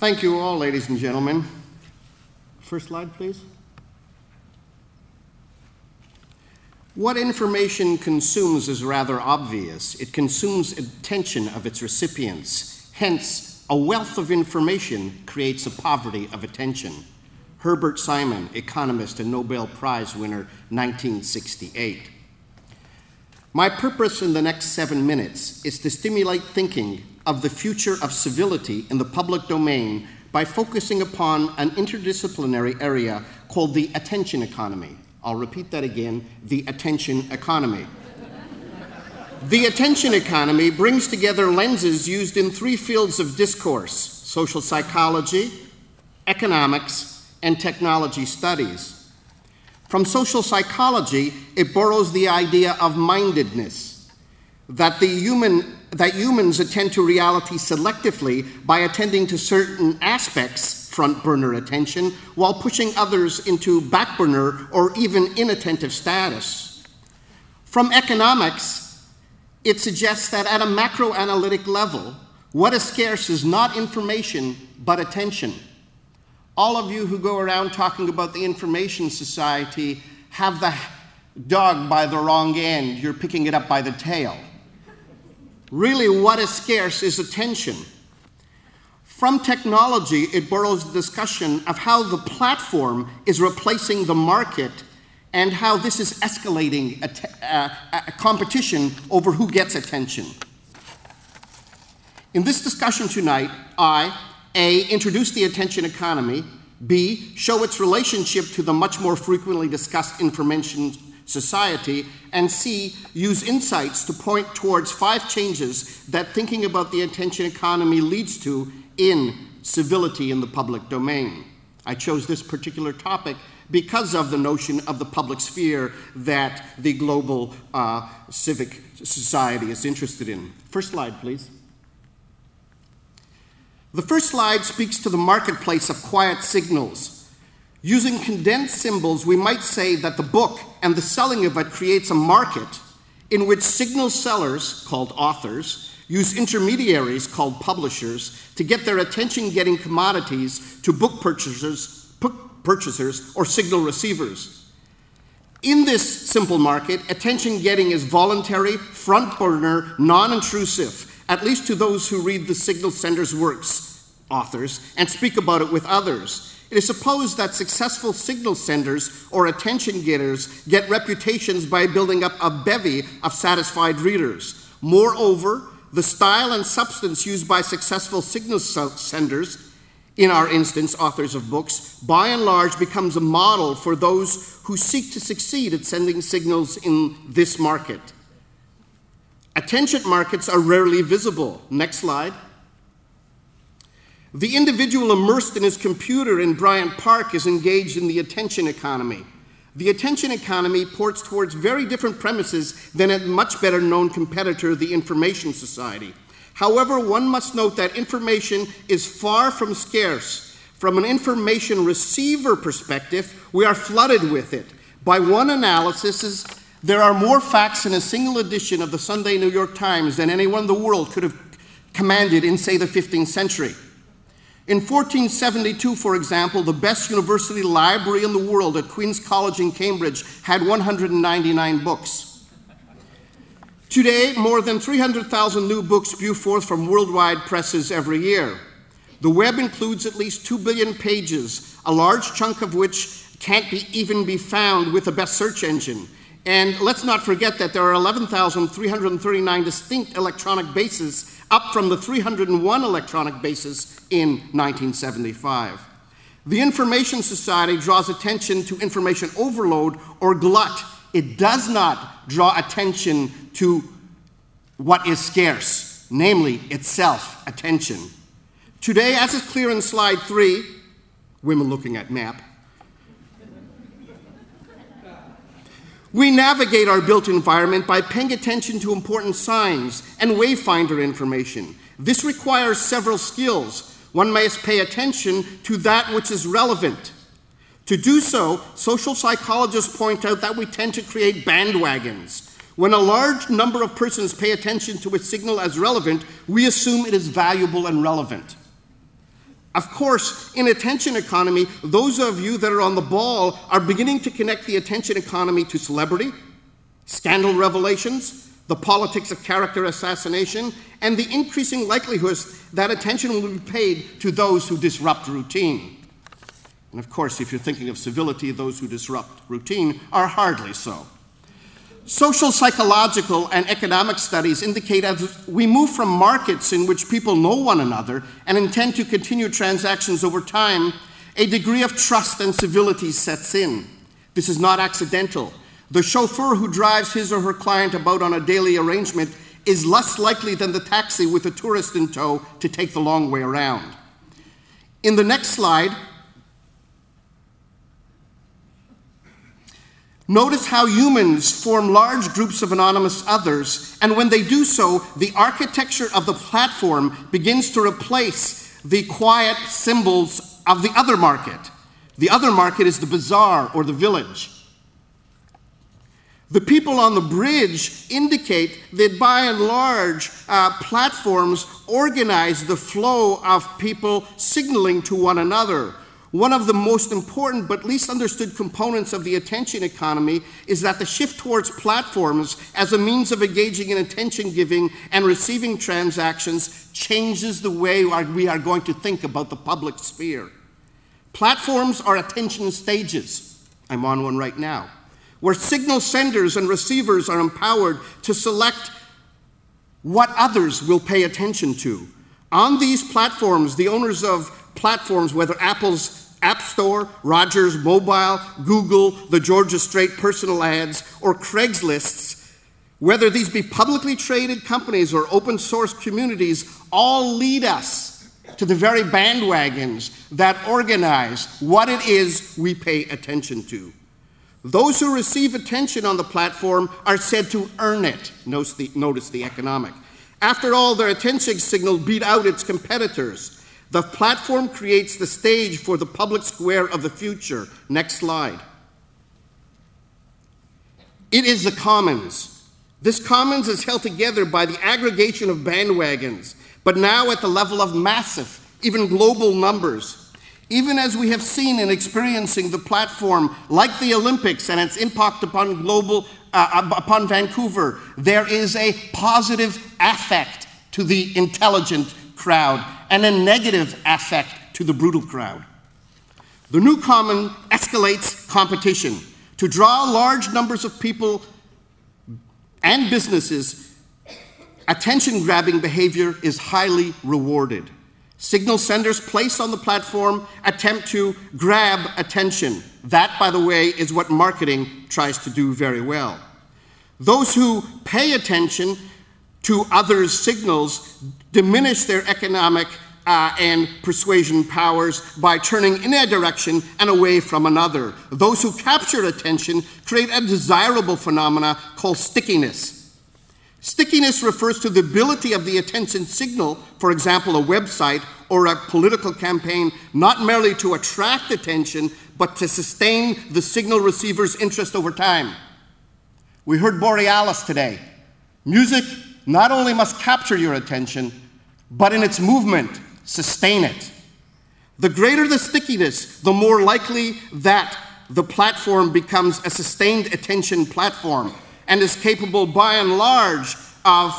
Thank you all, ladies and gentlemen. First slide, please. What information consumes is rather obvious. It consumes attention of its recipients. Hence, a wealth of information creates a poverty of attention. Herbert Simon, economist and Nobel Prize winner, 1968. My purpose in the next 7 minutes is to stimulate thinking of the future of civility in the public domain by focusing upon an interdisciplinary area called the attention economy. I'll repeat that again, the attention economy. The attention economy brings together lenses used in 3 fields of discourse: social psychology, economics, and technology studies. From social psychology, it borrows the idea of mindedness, that humans attend to reality selectively by attending to certain aspects, front burner attention, while pushing others into back burner or even inattentive status. From economics, it suggests that at a macroanalytic level, what is scarce is not information, but attention. All of you who go around talking about the information society have the dog by the wrong end. You're picking it up by the tail. Really, what is scarce is attention. From technology, it borrows the discussion of how the platform is replacing the market and how this is escalating a competition over who gets attention. In this discussion tonight, I, A, introduce the attention economy, B, show its relationship to the much more frequently discussed information society, and C, use insights to point towards 5 changes that thinking about the attention economy leads to in civility in the public domain. I chose this particular topic because of the notion of the public sphere that the global civic society is interested in. First slide, please. The first slide speaks to the marketplace of quiet signals. Using condensed symbols, we might say that the book and the selling of it creates a market in which signal sellers, called authors, use intermediaries, called publishers, to get their attention-getting commodities to book purchasers or signal receivers. In this simple market, attention-getting is voluntary, front burner, non-intrusive, at least to those who read the signal sender's works, authors, and speak about it with others. It is supposed that successful signal senders or attention getters get reputations by building up a bevy of satisfied readers. Moreover, the style and substance used by successful signal senders, in our instance, authors of books, by and large becomes a model for those who seek to succeed at sending signals in this market. Attention markets are rarely visible. Next slide. The individual immersed in his computer in Bryant Park is engaged in the attention economy. The attention economy ports towards very different premises than a much better known competitor, the information society. However, one must note that information is far from scarce. From an information receiver perspective, we are flooded with it. By one analysis, there are more facts in a single edition of the Sunday New York Times than anyone in the world could have commanded in, say, the 15th century. In 1472, for example, the best university library in the world at Queen's College in Cambridge had 199 books. Today, more than 300,000 new books spew forth from worldwide presses every year. The web includes at least 2 billion pages, a large chunk of which can't even be found with the best search engine. And let's not forget that there are 11,339 distinct electronic bases, up from the 301 electronic bases in 1975. The information society draws attention to information overload or glut. It does not draw attention to what is scarce, namely itself, attention. Today, as is clear in slide 3, women looking at map, we navigate our built environment by paying attention to important signs and wayfinder information. This requires several skills. One must pay attention to that which is relevant. To do so, social psychologists point out that we tend to create bandwagons. When a large number of persons pay attention to a signal as relevant, we assume it is valuable and relevant. Of course, in attention economy, those of you that are on the ball are beginning to connect the attention economy to celebrity, scandal revelations, the politics of character assassination, and the increasing likelihood that attention will be paid to those who disrupt routine. And of course, if you're thinking of civility, those who disrupt routine are hardly so. Social, psychological, and economic studies indicate as we move from markets in which people know one another and intend to continue transactions over time, a degree of trust and civility sets in. This is not accidental. The chauffeur who drives his or her client about on a daily arrangement is less likely than the taxi with a tourist in tow to take the long way around. In the next slide, notice how humans form large groups of anonymous others, and when they do so, the architecture of the platform begins to replace the quiet symbols of the other market. The other market is the bazaar or the village. The people on the bridge indicate that by and large, platforms organize the flow of people signaling to one another. One of the most important but least understood components of the attention economy is that the shift towards platforms as a means of engaging in attention giving and receiving transactions changes the way we are going to think about the public sphere. Platforms are attention stages. I'm on one right now, where signal senders and receivers are empowered to select what others will pay attention to. On these platforms, the owners of platforms, whether Apple's App Store, Rogers Mobile, Google, the Georgia Strait personal ads, or Craigslist's, whether these be publicly traded companies or open source communities, all lead us to the very bandwagons that organize what it is we pay attention to. Those who receive attention on the platform are said to earn it. Notice the economic. After all, their attention signal beat out its competitors. The platform creates the stage for the public square of the future. Next slide. It is the commons. This commons is held together by the aggregation of bandwagons, but now at the level of massive, even global numbers. Even as we have seen in experiencing the platform, like the Olympics and its impact upon upon Vancouver, there is a positive affect to the intelligent crowd and a negative affect to the brutal crowd. The new common escalates competition. To draw large numbers of people and businesses, attention-grabbing behavior is highly rewarded. Signal senders placed on the platform attempt to grab attention. That, by the way, is what marketing tries to do very well. Those who pay attention to others' signals diminish their economic and persuasion powers by turning in a direction and away from another. Those who capture attention create a desirable phenomena called stickiness. Stickiness refers to the ability of the attention signal, for example, a website or a political campaign, not merely to attract attention, but to sustain the signal receiver's interest over time. We heard Borealis today. Music not only must capture your attention, but in its movement, sustain it. The greater the stickiness, the more likely that the platform becomes a sustained attention platform and is capable, by and large, of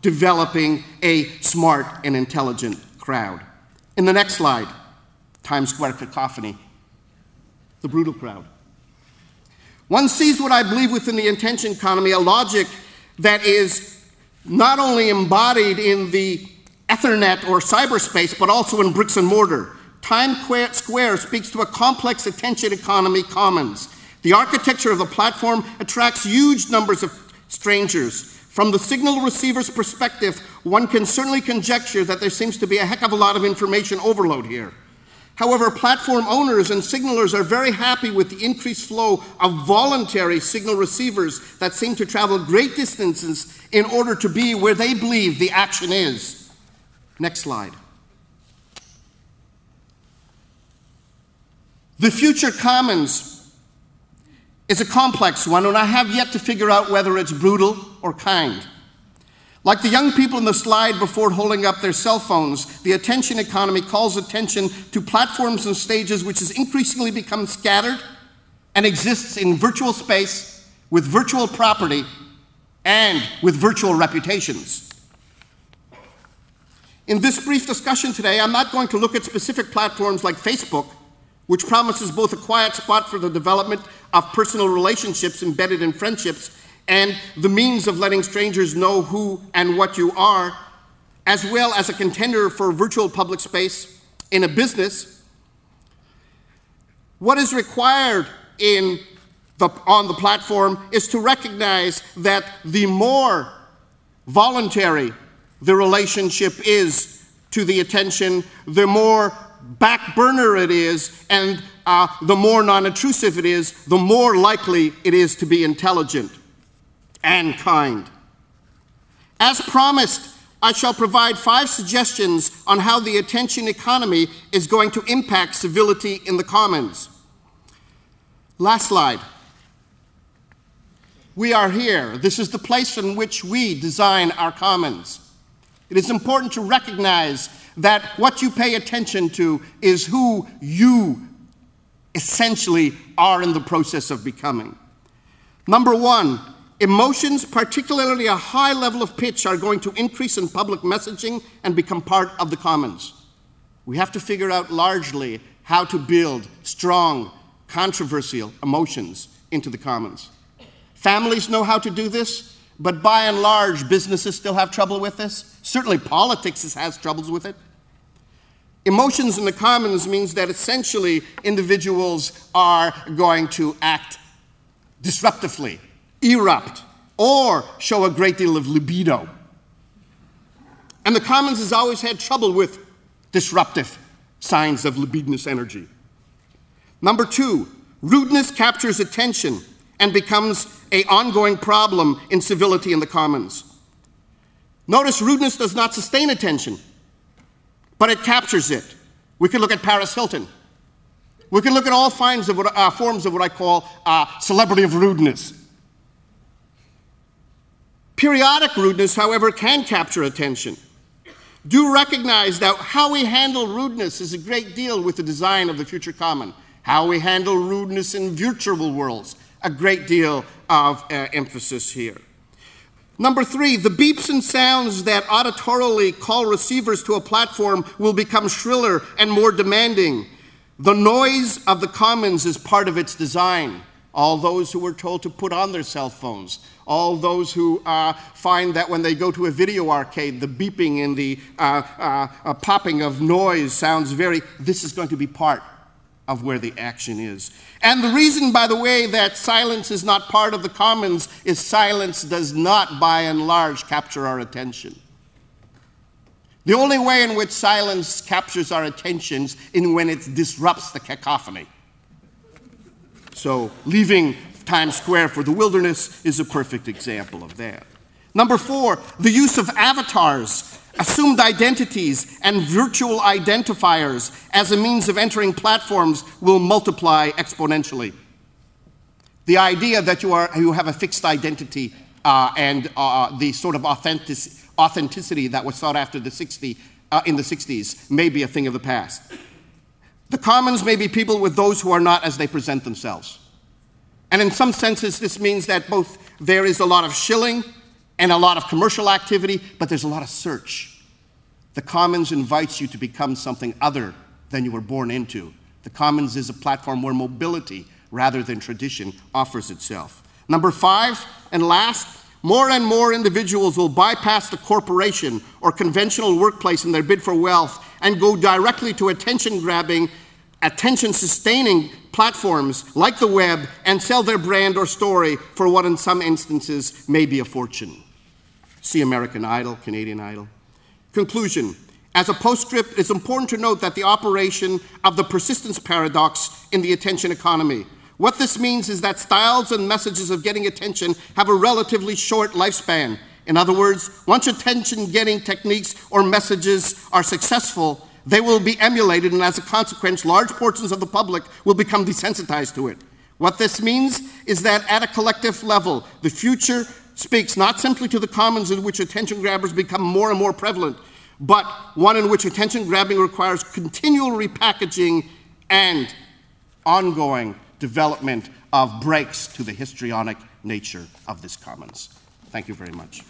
developing a smart and intelligent crowd. In the next slide, Times Square cacophony, the brutal crowd. One sees what I believe within the attention economy, a logic that is not only embodied in the Ethernet or cyberspace, but also in bricks and mortar. Times Square speaks to a complex attention economy commons. The architecture of the platform attracts huge numbers of strangers. From the signal receiver's perspective, one can certainly conjecture that there seems to be a heck of a lot of information overload here. However, platform owners and signalers are very happy with the increased flow of voluntary signal receivers that seem to travel great distances in order to be where they believe the action is. Next slide. The future commons is a complex one, and I have yet to figure out whether it's brutal or kind. Like the young people in the slide before holding up their cell phones, the attention economy calls attention to platforms and stages which has increasingly become scattered and exists in virtual space with virtual property and with virtual reputations. In this brief discussion today, I'm not going to look at specific platforms like Facebook, which promises both a quiet spot for the development of personal relationships embedded in friendships and the means of letting strangers know who and what you are, as well as a contender for virtual public space in a business. What is required on the platform is to recognize that the more voluntary the relationship is to the attention, the more back burner it is, and the more non-intrusive it is, the more likely it is to be intelligent and kind. As promised, I shall provide 5 suggestions on how the attention economy is going to impact civility in the commons. Last slide. We are here. This is the place in which we design our commons. It is important to recognize that what you pay attention to is who you essentially are in the process of becoming. Number 1, emotions, particularly a high level of pitch, are going to increase in public messaging and become part of the commons. We have to figure out largely how to build strong, controversial emotions into the commons. Families know how to do this, but by and large, businesses still have trouble with this. Certainly politics has troubles with it. Emotions in the commons means that essentially individuals are going to act disruptively, erupt, or show a great deal of libido. And the commons has always had trouble with disruptive signs of libidinous energy. Number 2, rudeness captures attention and becomes an ongoing problem in civility in the commons. Notice rudeness does not sustain attention, but it captures it. We could look at Paris Hilton. We could look at all forms of what I call celebrity of rudeness. Periodic rudeness, however, can capture attention. Do recognize that how we handle rudeness is a great deal with the design of the future common. How we handle rudeness in virtual worlds, a great deal of emphasis here. Number 3, the beeps and sounds that auditorily call receivers to a platform will become shriller and more demanding. The noise of the commons is part of its design. All those who were told to put on their cell phones, all those who find that when they go to a video arcade, the beeping and the popping of noise sounds this is going to be part of where the action is. And the reason, by the way, that silence is not part of the commons is silence does not, by and large, capture our attention. The only way in which silence captures our attention is when it disrupts the cacophony. So leaving Times Square for the wilderness is a perfect example of that. Number 4, the use of avatars, assumed identities, and virtual identifiers as a means of entering platforms will multiply exponentially. The idea that you have a fixed identity and the sort of authenticity that was sought after in the 60s may be a thing of the past. The commons may be people with those who are not as they present themselves. And in some senses, this means that both there is a lot of shilling and a lot of commercial activity, but there's a lot of search. The commons invites you to become something other than you were born into. The commons is a platform where mobility, rather than tradition, offers itself. Number 5, and last, more and more individuals will bypass the corporation or conventional workplace in their bid for wealth and go directly to attention-grabbing, attention-sustaining platforms like the web and sell their brand or story for what in some instances may be a fortune. See American Idol, Canadian Idol. Conclusion. As a postscript, it's important to note that the operation of the persistence paradox in the attention economy. What this means is that styles and messages of getting attention have a relatively short lifespan. In other words, once attention-getting techniques or messages are successful, they will be emulated, and as a consequence, large portions of the public will become desensitized to it. What this means is that at a collective level, the future speaks not simply to the commons in which attention grabbers become more and more prevalent, but one in which attention grabbing requires continual repackaging and ongoing development of breaks to the histrionic nature of this commons. Thank you very much.